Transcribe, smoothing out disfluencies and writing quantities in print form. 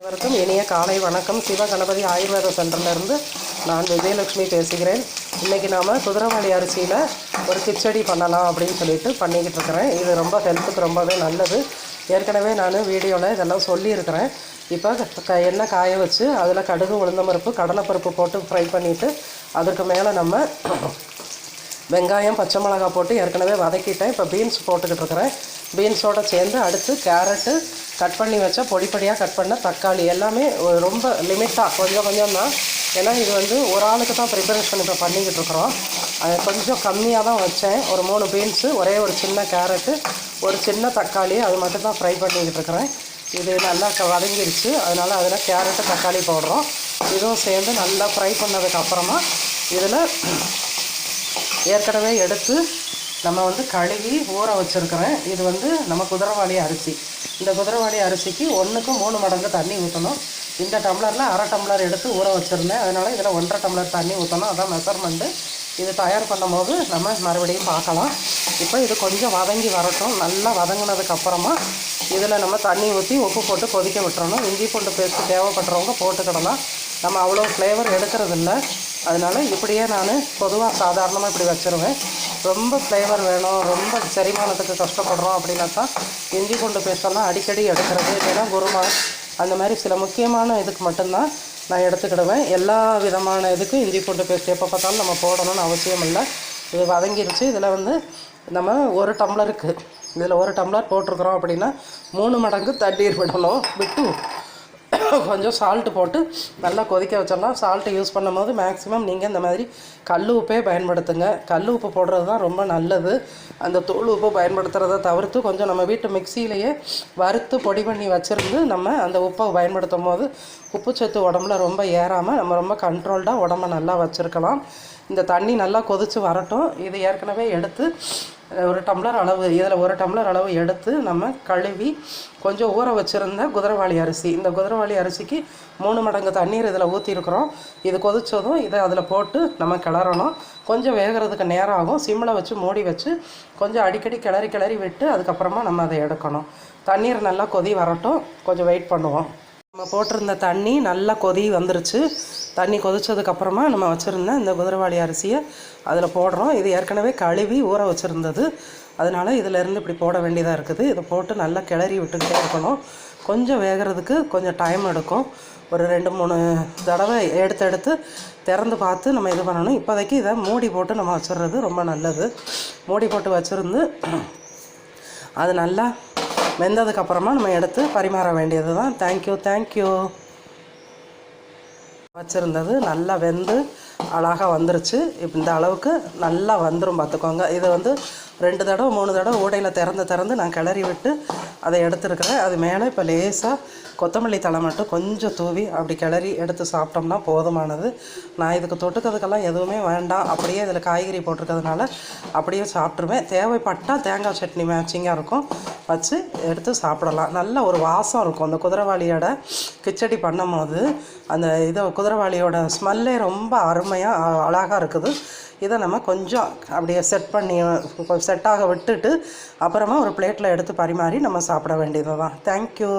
அனைவருக்கும் இனிய காலை வணக்கம். சிவ கணபதி ஆயுர்வேத சென்டர்லேருந்து நான் விஜயலட்சுமி பேசுகிறேன். இன்றைக்கி நாம் குதிரைவாலி அரிசியில் ஒரு கிச்சடி பண்ணலாம் அப்படின்னு சொல்லிட்டு பண்ணிக்கிட்டு இருக்கிறேன். இது ரொம்ப ஹெல்த்துக்கு ரொம்பவே நல்லது. ஏற்கனவே நான் வீடியோவில் இதெல்லாம் சொல்லியிருக்கிறேன். இப்போ எண்ணெய் காய வச்சு அதில் கடுகு, உளுந்தம்பருப்பு, கடலைப்பருப்பு போட்டு ஃப்ரை பண்ணிவிட்டு அதற்கு மேலே நம்ம வெங்காயம், பச்சை மிளகாய் போட்டு ஏற்கனவே வதக்கிட்டேன். இப்போ பீன்ஸ் போட்டுக்கிட்டு இருக்கிறேன். பீன்ஸோடு சேர்ந்து அடுத்து கேரட்டு, கட் பண்ணி வச்ச பொடிப்படியாக கட் பண்ண தக்காளி, எல்லாமே ரொம்ப லிமிட்டாக கொஞ்சம் தான். ஏன்னா இது ஒரு ஆளுக்கு தான் ப்ரிப்பரேஷன் இப்போ பண்ணிக்கிட்டு இருக்கிறோம். கொஞ்சம் கம்மியாக தான் வச்சேன். ஒரு 3 பீன்ஸு, ஒரே ஒரு சின்ன கேரட்டு, ஒரு சின்ன தக்காளி, அது மட்டும் தான் ஃப்ரை பண்ணிக்கிட்டு இருக்கிறேன். இது நல்லா வதங்கிருச்சு. அதனால் அதில் கேரட்டு, தக்காளி போடுறோம். இதுவும் சேர்ந்து நல்லா ஃப்ரை பண்ணதுக்கப்புறமா இதில் ஏற்கனவே எடுத்து நம்ம கழுவி ஊற வச்சுருக்கிறேன். இது நம்ம குதிரைவாலி அரிசி. இந்த குதிரைவாலி அரிசிக்கு 1க்கு 3 மடங்கு தண்ணி ஊற்றணும். இந்த டம்ளரில் 1/2 டம்ளர் எடுத்து ஊற வச்சுருந்தேன். அதனால் இதில் 1.5 டம்ளர் தண்ணி ஊற்றணும். அதான் மெஷர்மெண்ட்டு. இது தயார் பண்ணும் போது நம்ம மறுபடியும் பார்க்கலாம். இப்போ இது கொஞ்சம் வதங்கி வரட்டும். நல்லா வதங்கினதுக்கப்புறமா இதில் நம்ம தண்ணி ஊற்றி உப்பு போட்டு கொதிக்க விட்டுறணும். இஞ்சி பூண்டு பேஸ்ட்டு தேவைப்படுறவங்க போட்டுக்கிடலாம். நம்ம அவ்வளோ ஃப்ளேவர் எடுக்கிறதில்ல. அதனால் இப்படியே நான் பொதுவாக சாதாரணமாக இப்படி வச்சுருவேன். ரொம்ப ஃப்ளேவர் வேணும், ரொம்ப செரிமானத்துக்கு கஷ்டப்படுறோம் அப்படின்னா தான் இஞ்சி பூண்டு பேஸ்டெல்லாம் அடிக்கடி எடுக்கிறது. இல்லைன்னா குருமா, அந்த மாதிரி சில முக்கியமான இதுக்கு மட்டும்தான் நான் எடுத்துக்கிடுவேன். எல்லா விதமான இதுக்கும் இஞ்சி பூண்டு பேஸ்ட் எப்போ பார்த்தாலும் நம்ம போடணும்னு அவசியம் இல்லை. இது வதங்கிருச்சு. இதில் நம்ம 1 டம்ளருக்கு இதில் 1 டம்ளர் போட்டிருக்கிறோம் அப்படின்னா 3 மடங்கு தண்ணீர் விடணும். விட்டு கொஞ்சம் சால்ட்டு போட்டு நல்லா கொதிக்க வச்சிடலாம். சால்ட்டு யூஸ் பண்ணும் போது மேக்ஸிமம் நீங்கள் இந்த மாதிரி கல் உப்பே பயன்படுத்துங்க. கல் உப்பு போடுறது தான் ரொம்ப நல்லது. அந்த தூள் உப்பு பயன்படுத்துகிறத தவிர்த்து கொஞ்சம் நம்ம வீட்டு மிக்சியிலேயே வறுத்து பொடி பண்ணி வச்சுருந்து நம்ம அந்த உப்பை பயன்படுத்தும் போது உப்புச்சத்து உடம்புல ரொம்ப ஏறாமல் நம்ம ரொம்ப கண்ட்ரோல்டாக உடம்பை நல்லா வச்சுருக்கலாம். இந்த தண்ணி நல்லா கொதித்து வரட்டும். இது ஏற்கனவே எடுத்து 1 டம்ளர் அளவு, இதில் 1 டம்ளர் அளவு எடுத்து நம்ம கழுவி கொஞ்சம் ஊற வச்சுருந்த குதிரைவாலி அரிசி. இந்த குதிரைவாலி அரிசிக்கு 3 மடங்கு தண்ணீர் இதில் ஊற்றிருக்கிறோம். இது கொதித்ததும் இதை அதில் போட்டு நம்ம கிளறணும். கொஞ்சம் வேகிறதுக்கு நேரம் ஆகும். சிம்மில் வச்சு மூடி வச்சு கொஞ்சம் அடிக்கடி கிளறி விட்டு அதுக்கப்புறமா நம்ம அதை எடுக்கணும். தண்ணீர் நல்லா கொதி வரட்டும். கொஞ்சம் வெயிட் பண்ணுவோம். நம்ம போட்டிருந்த தண்ணி நல்லா கொதி வந்துருச்சு. தண்ணி கொதித்ததுக்கப்புறமா நம்ம வச்சுருந்த இந்த குதிரைவாலி அரிசியை அதில் போடுறோம். இது ஏற்கனவே கழுவி ஊற வச்சுருந்தது. அதனால் இதிலேருந்து இப்படி போட வேண்டியதாக இருக்குது. இதை போட்டு நல்லா கிளறி விட்டுக்கிட்டே இருக்கணும். கொஞ்சம் வேகிறதுக்கு கொஞ்சம் டைம் எடுக்கும். ஒரு 2-3 தடவை எடுத்து திறந்து பார்த்து நம்ம இது பண்ணணும். இப்போதைக்கு இதை மூடி போட்டு நம்ம வச்சிடுறது ரொம்ப நல்லது. மூடி போட்டு வச்சுருந்து அது நல்லா வெந்ததுக்கப்புறமா நம்ம எடுத்து பரிமாற வேண்டியது தான். தேங்க்யூ. வச்சுருந்தது நல்லா வெந்து அழகாக வந்துருச்சு. இப்போ இந்த அளவுக்கு நல்லா வந்துடும் பார்த்துக்கோங்க. இதை 2 தடவை 3 தடவை ஊடையில் திறந்து நான் கிளறி விட்டு அதை எடுத்துருக்கிறேன். அது மேலே இப்போ லேசாக கொத்தமல்லி தழை மட்டும் கொஞ்சம் தூவி அப்படி கிளறி எடுத்து சாப்பிட்டோம்னா போதுமானது. நான் இதுக்கு தொட்டுக்கிறதுக்கெல்லாம் எதுவுமே வேண்டாம். அப்படியே இதில் காய்கறி போட்டிருக்கிறதுனால அப்படியே சாப்பிட்ருவேன். தேவைப்பட்டால் தேங்காய் சட்னி மேட்சிங்காக இருக்கும், வச்சு எடுத்து சாப்பிடலாம். நல்ல ஒரு வாசம் இருக்கும். அந்த குதிரைவாலியோட கிச்சடி பண்ணும் போது அந்த குதிரைவாலியோட ஸ்மெல்லே ரொம்ப அருமையாக அழகாக இருக்குது. இதை நம்ம கொஞ்சம் அப்படியே செட்டாக விட்டுட்டு அப்புறமா ஒரு பிளேட்டில் எடுத்து பரிமாறி நம்ம சாப்பிட வேண்டியது தான். தேங்க்யூ.